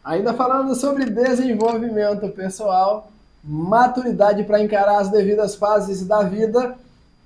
Ainda falando sobre desenvolvimento pessoal, maturidade para encarar as devidas fases da vida,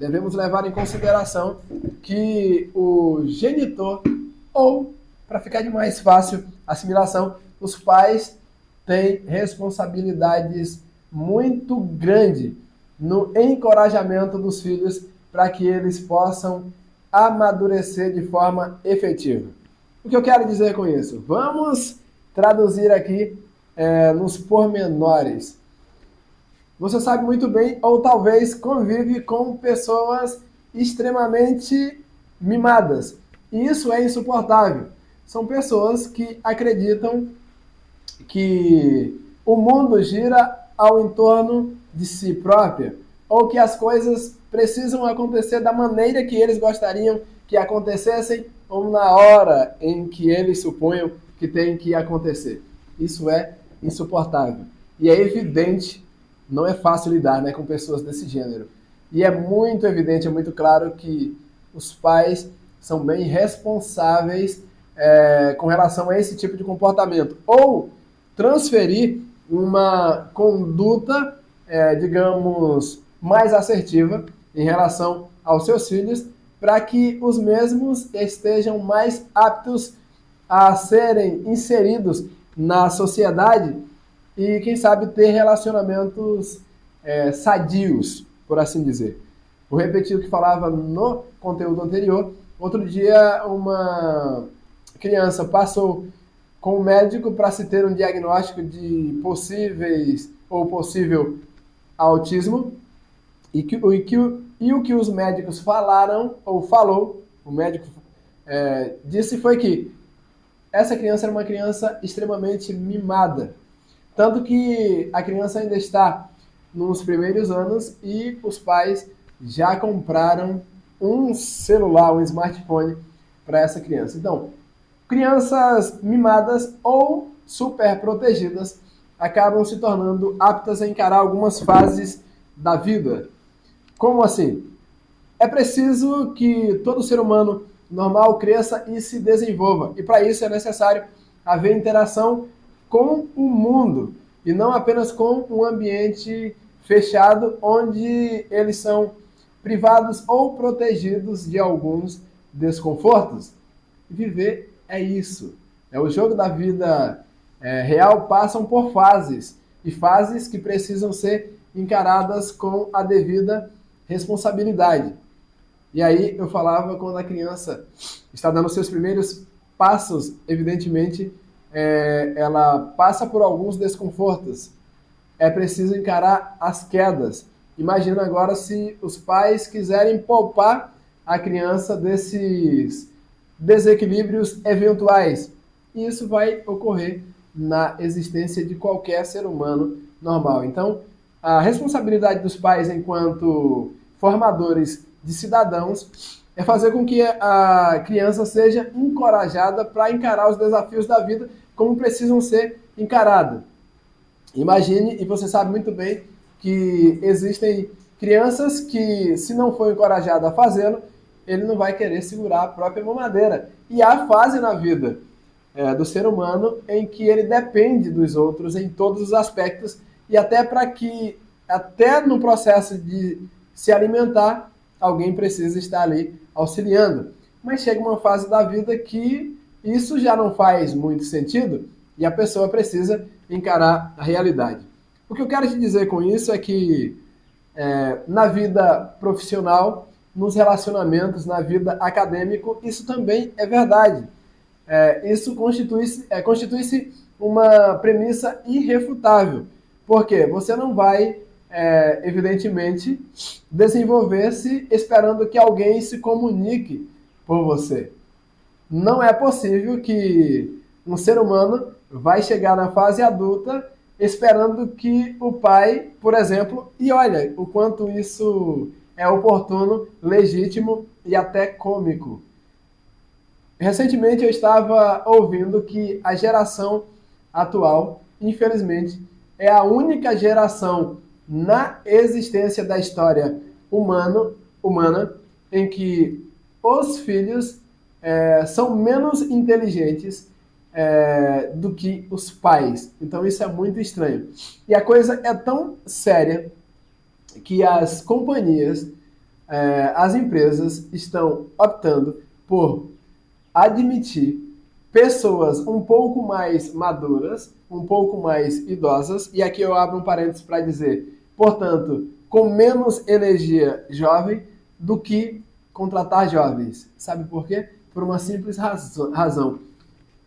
devemos levar em consideração que o genitor, ou, para ficar de mais fácil assimilação, os pais têm responsabilidades muito grandes no encorajamento dos filhos para que eles possam amadurecer de forma efetiva. O que eu quero dizer com isso? Vamos traduzir aqui nos pormenores. Você sabe muito bem, ou talvez convive com pessoas extremamente mimadas. E isso é insuportável. São pessoas que acreditam que o mundo gira ao entorno de si própria, ou que as coisas precisam acontecer da maneira que eles gostariam que acontecessem, ou na hora em que eles suponham que tem que acontecer. Isso é insuportável. E é evidente, não é fácil lidar, né, com pessoas desse gênero. E é muito evidente, é muito claro que os pais são bem responsáveis com relação a esse tipo de comportamento. Ou transferir uma conduta, digamos, mais assertiva em relação aos seus filhos, para que os mesmos estejam mais aptos a serem inseridos na sociedade e, quem sabe, ter relacionamentos sadios, por assim dizer. Vou repetir o que falava no conteúdo anterior. Outro dia, uma criança passou com o médico para se ter um diagnóstico de possível autismo, e o que os médicos falaram, ou falou, o médico disse foi que essa criança era uma criança extremamente mimada. Tanto que a criança ainda está nos primeiros anos e os pais já compraram um celular, um smartphone para essa criança. Então, crianças mimadas ou super protegidas acabam se tornando aptas a encarar algumas fases da vida. Como assim? É preciso que todo ser humano normal cresça e se desenvolva. E para isso é necessário haver interação com o mundo e não apenas com um ambiente fechado onde eles são privados ou protegidos de alguns desconfortos. Viver é isso. O jogo da vida real passam por fases, e fases que precisam ser encaradas com a devida responsabilidade. E aí eu falava, quando a criança está dando seus primeiros passos, evidentemente, ela passa por alguns desconfortos. É preciso encarar as quedas. Imagina agora se os pais quiserem poupar a criança desses desequilíbrios eventuais. E isso vai ocorrer na existência de qualquer ser humano normal. Então, a responsabilidade dos pais enquanto formadores de cidadãos é fazer com que a criança seja encorajada para encarar os desafios da vida como precisam ser encarados. Imagine, e você sabe muito bem, que existem crianças que, se não for encorajado a fazê-lo, ele não vai querer segurar a própria mamadeira. E há fase na vida do ser humano em que ele depende dos outros em todos os aspectos, e até para que, até no processo de se alimentar, alguém precisa estar ali auxiliando. Mas chega uma fase da vida que isso já não faz muito sentido e a pessoa precisa encarar a realidade. O que eu quero te dizer com isso é que na vida profissional, nos relacionamentos, na vida acadêmica, isso também é verdade. Isso constitui-se uma premissa irrefutável, porque você não vai, evidentemente, desenvolver-se esperando que alguém se comunique por você. Não é possível que um ser humano vai chegar na fase adulta esperando que o pai, por exemplo, e olha o quanto isso é oportuno, legítimo e até cômico. Recentemente eu estava ouvindo que a geração atual, infelizmente, é a única geração na existência da história humana em que os filhos são menos inteligentes do que os pais. Então isso é muito estranho. E a coisa é tão séria que as companhias, as empresas estão optando por admitir pessoas um pouco mais maduras, um pouco mais idosas, e aqui eu abro um parênteses para dizer, portanto, com menos energia jovem do que contratar jovens. Sabe por quê? Por uma simples razão.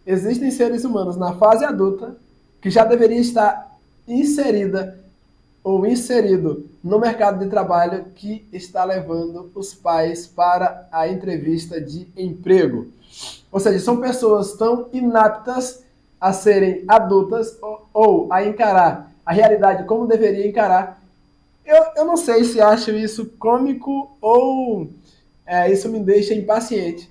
Existem seres humanos na fase adulta que já deveria estar inserida ou inserido no mercado de trabalho que está levando os pais para a entrevista de emprego. Ou seja, são pessoas tão inaptas a serem adultas ou a encarar a realidade como deveria encarar. Eu não sei se acho isso cômico ou isso me deixa impaciente.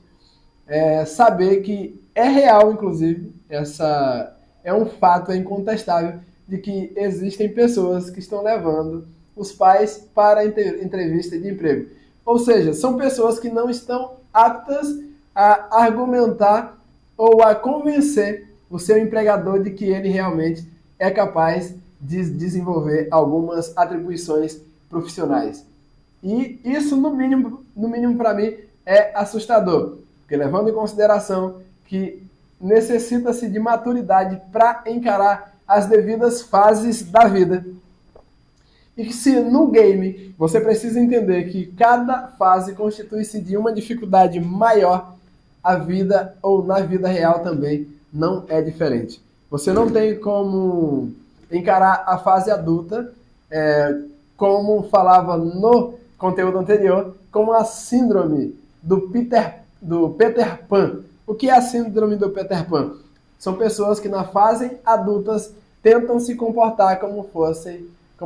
Saber que é real, inclusive, essa é um fato incontestável de que existem pessoas que estão levando os pais para a entrevista de emprego. Ou seja, são pessoas que não estão aptas a argumentar ou a convencer o seu empregador de que ele realmente é capaz de desenvolver algumas atribuições profissionais. E isso, no mínimo para mim, é assustador, porque levando em consideração que necessita-se de maturidade para encarar as devidas fases da vida. E que se no game você precisa entender que cada fase constitui-se de uma dificuldade maior, a vida ou na vida real também não é diferente. Você não tem como encarar a fase adulta, como falava no conteúdo anterior, como a síndrome do Peter Pan. O que é a síndrome do Peter Pan? São pessoas que na fase adultas tentam se comportar como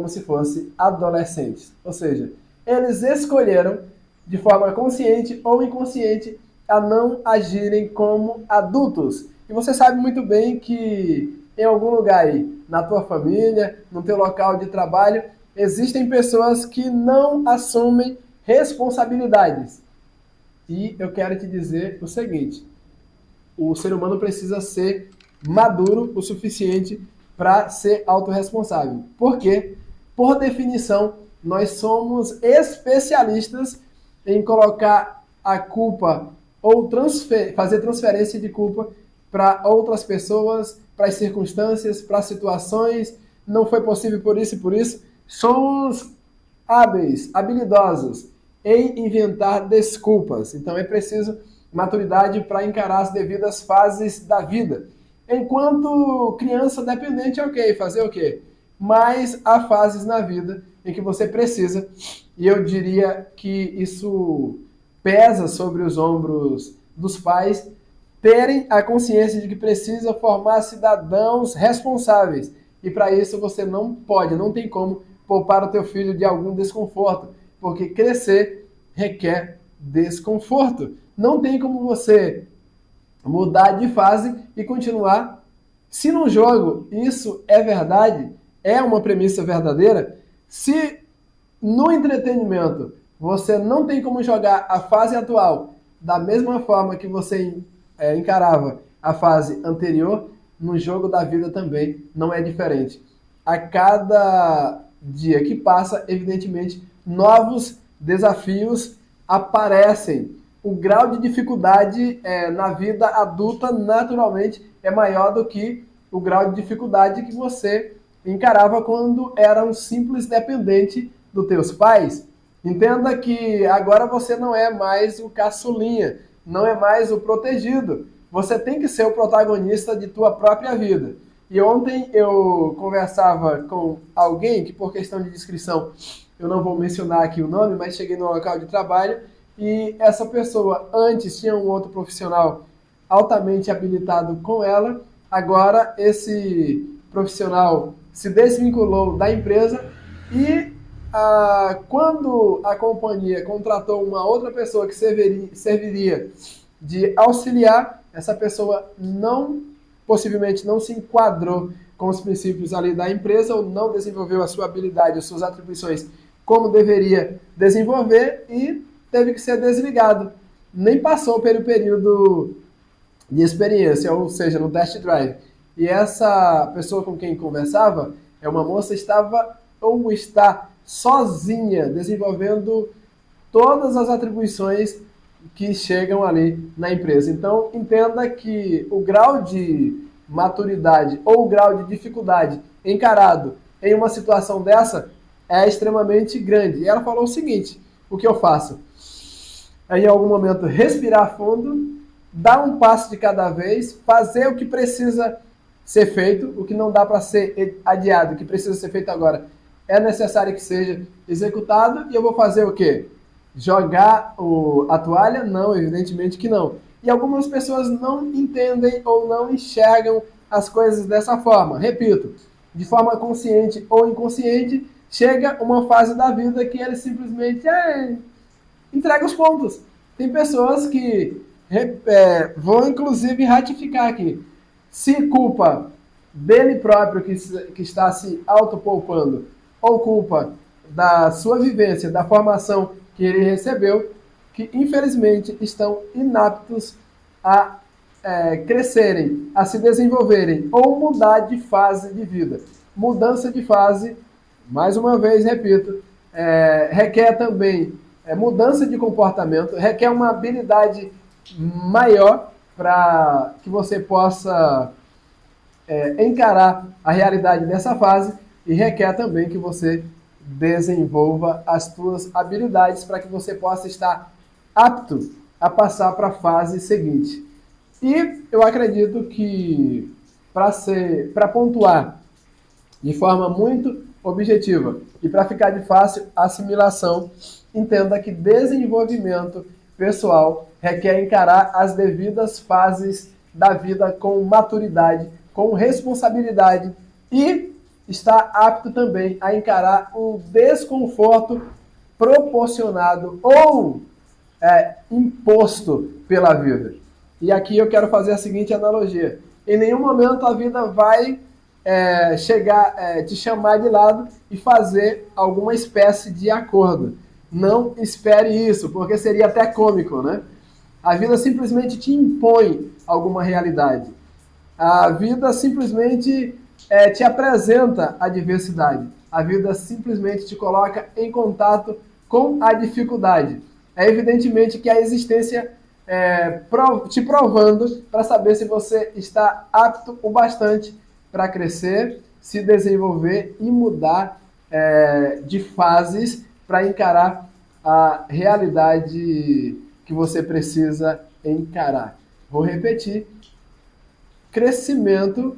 se fossem adolescentes. Ou seja, eles escolheram, de forma consciente ou inconsciente, a não agirem como adultos. E você sabe muito bem que em algum lugar aí, na tua família, no teu local de trabalho, existem pessoas que não assumem responsabilidades. E eu quero te dizer o seguinte, o ser humano precisa ser maduro o suficiente para ser autorresponsável. Por quê? Por definição, nós somos especialistas em colocar a culpa ou fazer transferência de culpa para outras pessoas, para as circunstâncias, para situações. Não foi possível por isso e por isso. Somos hábeis, habilidosos em inventar desculpas. Então é preciso maturidade para encarar as devidas fases da vida. Enquanto criança dependente, ok, fazer o quê? Mas há fases na vida em que você precisa, e eu diria que isso pesa sobre os ombros dos pais, terem a consciência de que precisa formar cidadãos responsáveis. E para isso você não pode, não tem como poupar o teu filho de algum desconforto, porque crescer requer desconforto. Não tem como você mudar de fase e continuar. Se no jogo isso é verdade, é uma premissa verdadeira, se no entretenimento você não tem como jogar a fase atual da mesma forma que você encarava a fase anterior, no jogo da vida também não é diferente. A cada dia que passa, evidentemente, novos desafios aparecem. O grau de dificuldade na vida adulta, naturalmente, é maior do que o grau de dificuldade que você encarava quando era um simples dependente dos teus pais. Entenda que agora você não é mais o caçulinha, não é mais o protegido. Você tem que ser o protagonista de tua própria vida. E ontem eu conversava com alguém que, por questão de descrição, eu não vou mencionar aqui o nome, mas cheguei no local de trabalho e essa pessoa antes tinha um outro profissional altamente habilitado com ela, agora esse profissional se desvinculou da empresa e quando a companhia contratou uma outra pessoa que serviria de auxiliar, essa pessoa possivelmente não se enquadrou com os princípios ali da empresa ou não desenvolveu a sua habilidade, as suas atribuições como deveria desenvolver e teve que ser desligado. Nem passou pelo período de experiência, ou seja, no test drive. E essa pessoa com quem conversava, é uma moça, estava ou está sozinha desenvolvendo todas as atribuições que chegam ali na empresa. Então, entenda que o grau de maturidade ou o grau de dificuldade encarado em uma situação dessa é extremamente grande. E ela falou o seguinte: o que eu faço? É, em algum momento, respirar fundo, dar um passo de cada vez, fazer o que precisa ser feito, o que não dá para ser adiado, o que precisa ser feito agora, é necessário que seja executado, e eu vou fazer o quê? Jogar a toalha? Não, evidentemente que não. E algumas pessoas não entendem ou não enxergam as coisas dessa forma. Repito, de forma consciente ou inconsciente, chega uma fase da vida que ele simplesmente entrega os pontos. Tem pessoas que vão inclusive ratificar aqui. Se culpa dele próprio que está se autopoupando ou culpa da sua vivência, da formação que ele recebeu, que infelizmente estão inaptos a crescerem, a se desenvolverem ou mudar de fase de vida. Mudança de fase, mais uma vez repito, requer também mudança de comportamento, requer uma habilidade maior para que você possa encarar a realidade dessa fase, e requer também que você desenvolva as suas habilidades para que você possa estar apto a passar para a fase seguinte. E eu acredito que para pontuar de forma muito objetiva e para ficar de fácil assimilação, entenda que desenvolvimento pessoal requer encarar as devidas fases da vida com maturidade, com responsabilidade, e estar apto também a encarar um desconforto proporcionado ou imposto pela vida. E aqui eu quero fazer a seguinte analogia: em nenhum momento a vida vai te chamar de lado e fazer alguma espécie de acordo. Não espere isso, porque seria até cômico, né? A vida simplesmente te impõe alguma realidade. A vida simplesmente te apresenta a diversidade. A vida simplesmente te coloca em contato com a dificuldade. É evidentemente que a existência te provando para saber se você está apto o bastante para crescer, se desenvolver e mudar de fases para encarar a realidade que você precisa encarar. Vou repetir: crescimento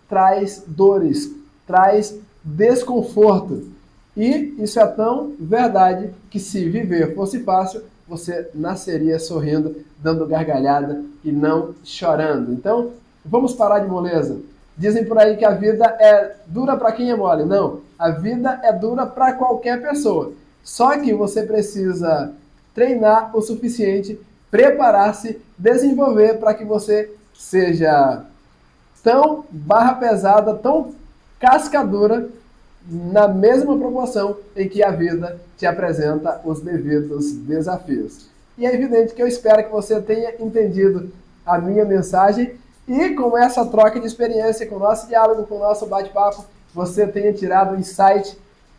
traz dores, traz desconforto. E isso é tão verdade que, se viver fosse fácil, você nasceria sorrindo, dando gargalhada e não chorando. Então, vamos parar de moleza. Dizem por aí que a vida é dura para quem é mole. Não, a vida é dura para qualquer pessoa. Só que você precisa treinar o suficiente, preparar-se, desenvolver para que você seja tão barra pesada, tão cascadura, na mesma proporção em que a vida te apresenta os devidos desafios. E é evidente que eu espero que você tenha entendido a minha mensagem, e com essa troca de experiência, com o nosso diálogo, com o nosso bate-papo, você tenha tirado um insight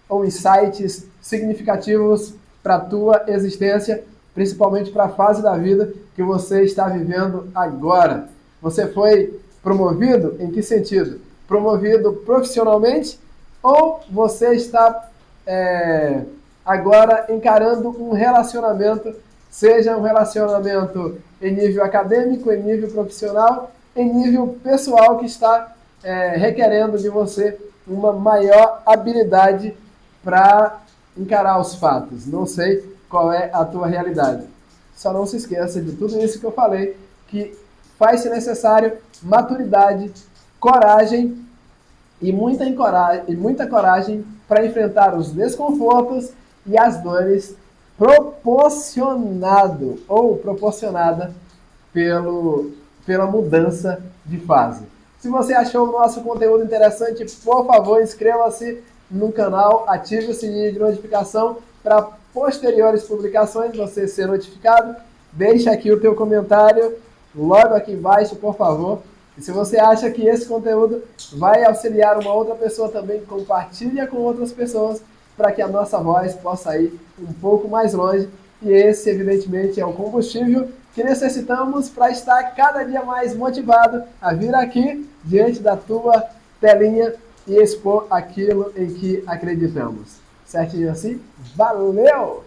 ou insights significativos para a tua existência, principalmente para a fase da vida que você está vivendo agora. Você foi promovido em que sentido? Promovido profissionalmente, ou você está agora encarando um relacionamento, seja um relacionamento em nível acadêmico, em nível profissional, em nível pessoal, que está requerendo de você uma maior habilidade para encarar os fatos. Não sei qual é a tua realidade. Só não se esqueça de tudo isso que eu falei, que faz-se necessário maturidade, coragem e muita coragem para enfrentar os desconfortos e as dores proporcionada pela mudança de fase. Se você achou o nosso conteúdo interessante, por favor, inscreva-se no canal, ative o sininho de notificação para posteriores publicações você ser notificado. Deixe aqui o teu comentário logo aqui embaixo, por favor. E se você acha que esse conteúdo vai auxiliar uma outra pessoa também, compartilha com outras pessoas para que a nossa voz possa ir um pouco mais longe. E esse, evidentemente, é o combustível que necessitamos para estar cada dia mais motivado a vir aqui diante da tua telinha e expor aquilo em que acreditamos. Certinho assim? Valeu!